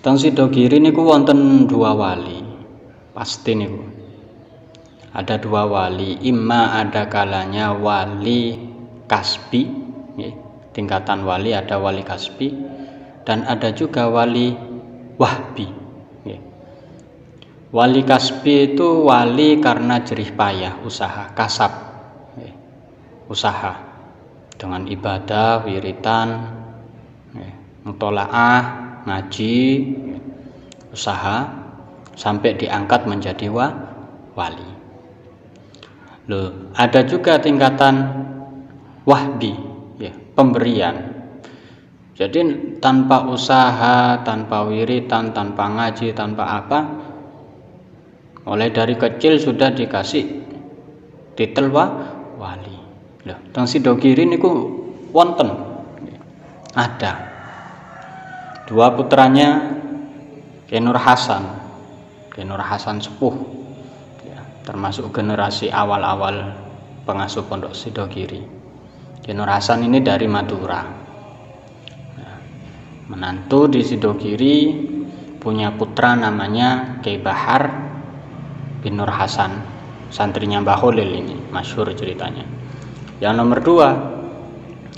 Teng Sidogiri niku wonten dua wali. Pasti niku. Ada dua wali, imma ada kalanya wali kasbi, tingkatan wali ada wali kasbi, dan ada juga wali wahbi. Wali kasbi itu wali karena jerih payah, usaha, kasab, usaha dengan ibadah, wiritan, mutolaah, ngaji, usaha sampai diangkat menjadi wali. Loh, ada juga tingkatan wahbi, pemberian. Jadi tanpa usaha, tanpa wiritan, tanpa ngaji, tanpa apa, mulai dari kecil sudah dikasih titel wali. Loh, teng Sidogiri niku wonten, ada dua putranya Ki Nur Hasan sepuh, termasuk generasi awal-awal pengasuh Pondok Sidogiri. Ki Nur Hasan ini dari Madura, menantu di Sidogiri, punya putra namanya Kiai Bahar bin Nur Hasan, santrinya Mbah Holil, ini masyhur ceritanya. Yang nomor dua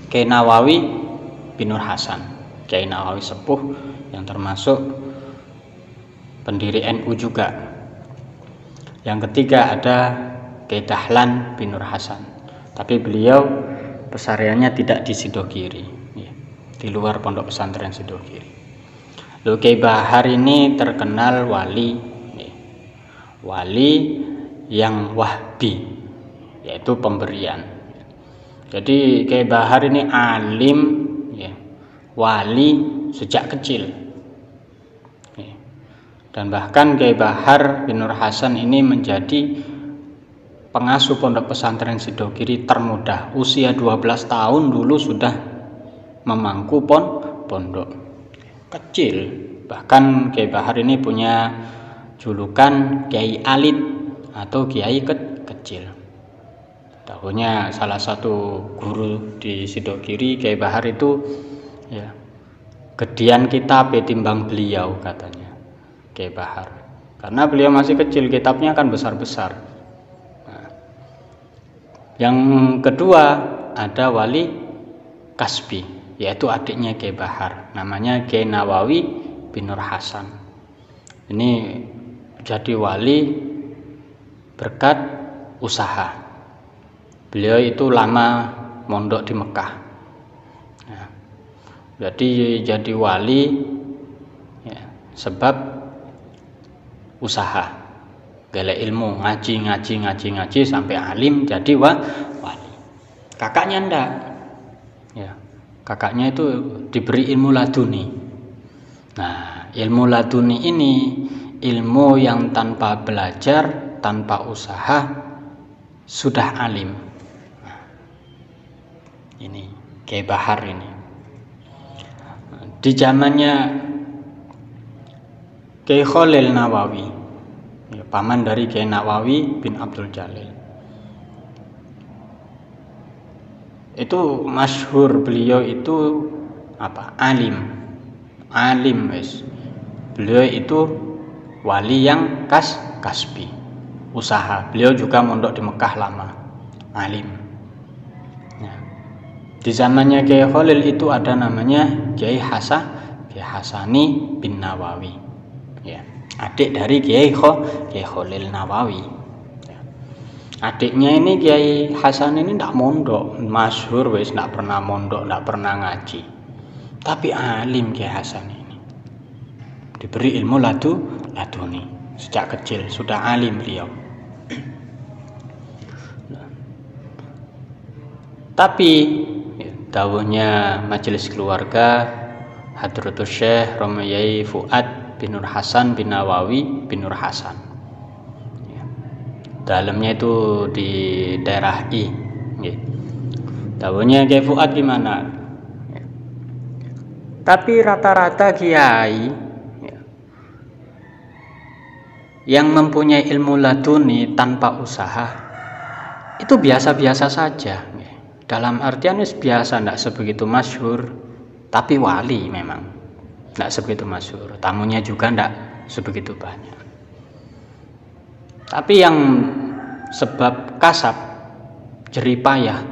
Kiai Nawawi bin Nur Hasan, Kiai Nawawi sepuh yang termasuk pendiri NU juga. Yang ketiga ada Kiai Dahlan bin Nur Hasan, tapi beliau pesariannya tidak di Sidogiri, di luar pondok pesantren Sidogiri. Lalu Kiai Bahar ini terkenal wali yang wahbi, yaitu pemberian. Jadi Kiai Bahar ini alim, wali sejak kecil. Dan bahkan Kiai Bahar bin Nur Hasan ini menjadi pengasuh pondok pesantren Sidogiri termuda. Usia 12 tahun dulu sudah memangku pondok. Kecil. Bahkan Kiai Bahar ini punya julukan Kiai Alit atau Kiai kecil. Tahunya salah satu guru di Sidogiri, Kiai Bahar itu gedean kitab timbang beliau, katanya Kiai Bahar, karena beliau masih kecil, kitabnya kan besar-besar. Yang kedua ada wali kasbi, yaitu adiknya Kiai Bahar, namanya Kiai Nawawi bin Nur Hasan. Ini jadi wali berkat usaha. Beliau itu lama mondok di Mekah, jadi wali sebab usaha, gale ilmu, ngaji sampai alim jadi wali. Kakaknya ndak, kakaknya itu diberi ilmu laduni. Nah, ilmu laduni ini ilmu yang tanpa belajar, tanpa usaha sudah alim. Ini Kiai Bahar ini. Di zamannya Kiai Khalil Nawawi, paman dari Kiai Nawawi bin Abdul Jalil, itu masyhur beliau itu alim wes. Beliau itu wali yang kasbi, usaha. Beliau juga mondok di Mekah lama, alim. Di zamannya Kiai Khalil itu ada namanya Kiai Hasani bin Nawawi, adik dari Kiai Khalil Nawawi. Adiknya ini Kiai Hasan ini tidak mondok, masyhur wes, tidak pernah mondok, tidak pernah ngaji, tapi alim. Kiai Hasan ini diberi ilmu laduni sejak kecil, sudah alim beliau. Tapi dawuhnya majelis keluarga Hadratus Syekh Romayai Fuad bin Nur Hasan bin Nawawi bin Nur Hasan, dalamnya itu di daerah I. Dawuhnya Kiai Fuad gimana? Tapi rata-rata kiai yang mempunyai ilmu laduni tanpa usaha itu biasa-biasa saja. Dalam artian biasa, tidak sebegitu masyhur, tapi wali memang. tidak sebegitu masyhur, tamunya juga tidak sebegitu banyak. Tapi yang sebab kasab, jeripayah,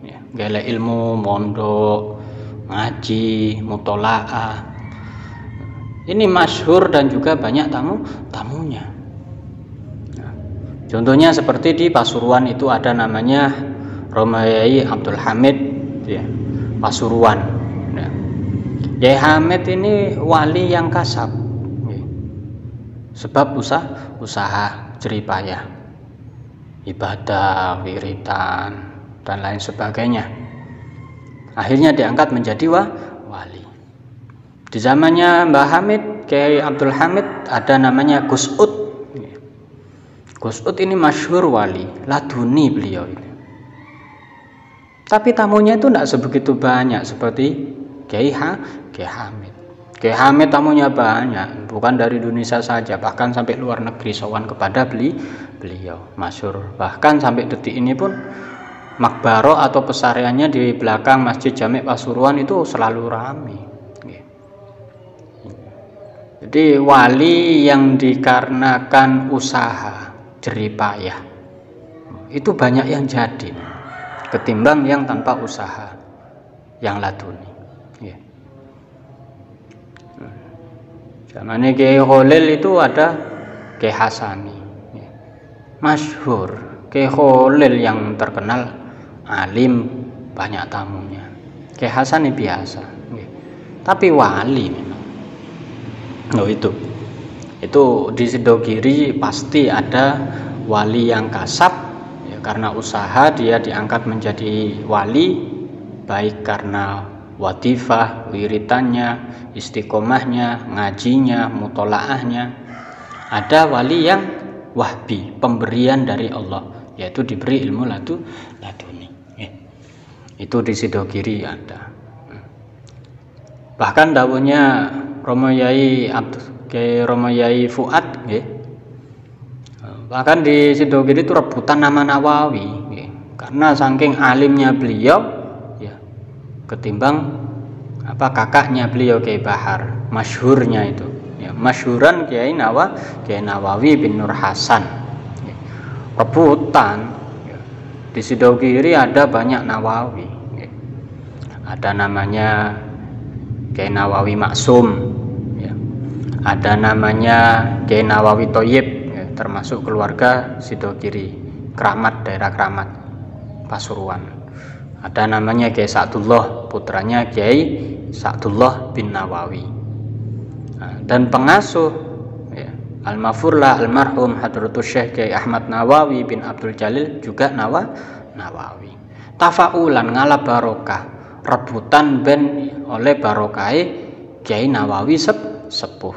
ya, golek ilmu, mondok, ngaji, mutolaah, ini masyhur dan juga banyak tamunya. Nah, contohnya seperti di Pasuruan itu ada namanya Romo Yai Abdul Hamid, ya, Pasuruan. Ya. Yai Hamid ini wali yang kasab, ya. Sebab usaha jeripayah, ibadah, wiritan, dan lain sebagainya. Akhirnya diangkat menjadi wali. Di zamannya Mbah Hamid, Kiai Abdul Hamid, ada namanya Gus Ud. Gus Ud ini masyhur wali, laduni beliau ini. Tapi tamunya itu tidak sebegitu banyak seperti Kiai Hamid. Kiai Hamid tamunya banyak, bukan dari Indonesia saja, bahkan sampai luar negeri sowan kepada beliau, masyhur. Bahkan sampai detik ini pun makbaro atau pesariannya di belakang Masjid Jami' Pasuruan itu selalu ramai. Jadi wali yang dikarenakan usaha jeripayah itu banyak yang jadi ketimbang yang tanpa usaha, yang laduni. Zamannya Kiai Khalil itu ada Kiai Hasani, masyhur. Kiai Khalil yang terkenal alim, banyak tamunya. Kiai Hasani biasa, tapi wali memang. Oh, itu di Sidogiri pasti ada wali yang kasab, ya, karena usaha dia diangkat menjadi wali, baik karena watifah, wiritannya, istiqomahnya, ngajinya, mutolaahnya. Ada wali yang wahbi, pemberian dari Allah, yaitu diberi ilmu laduni. Itu di Sidogiri ada. Bahkan dawuhnya Romo Yai Romo Yai Fuad, bahkan di Sidogiri itu rebutan nama Nawawi, karena saking alimnya beliau, ya, ketimbang kakaknya beliau Kiai Bahar, masyhurnya itu, ya, masyhuran Kiai Nawawi bin Nur Hasan, ya, rebutan. Ya. Di Sidogiri ada banyak Nawawi, ya. Ada namanya Kiai Nawawi Maksum, ya. Ada namanya Kiai Nawawi Thoyib, ya, termasuk keluarga Sidogiri, Kramat, daerah Kramat, Pasuruan. Ada namanya Kiai Sa'dullah, putranya Kiai Sa'dullah bin Nawawi. Nah, dan pengasuh, ya, Al-Mafurlah almarhum Hadratus Syekh Kiai Ahmad Nawawi bin Abdul Jalil juga Nawawi. Tafaulan ngala barokah, rebutan ben oleh barokai Kiai Nawawi sepuh.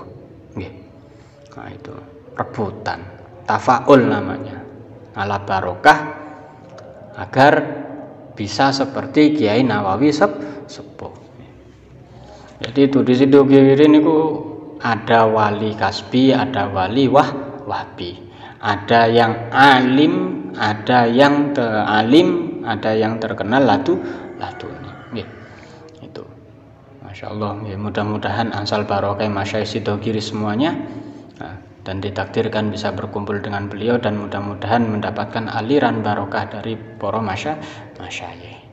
Nah, itu rebutan, tafaul namanya, ngala barokah agar bisa seperti Kiai Nawawi sepuh. Jadi itu di Sidogiri niku ada wali kasbi, ada wali wahbi, ada yang alim, ada yang alim, ada yang terkenal laduni. Itu, masya Allah. Mudah-mudahan asal barokah masyayikh Sidogiri semuanya, dan ditakdirkan bisa berkumpul dengan beliau, dan mudah-mudahan mendapatkan aliran barokah dari para masyayikh.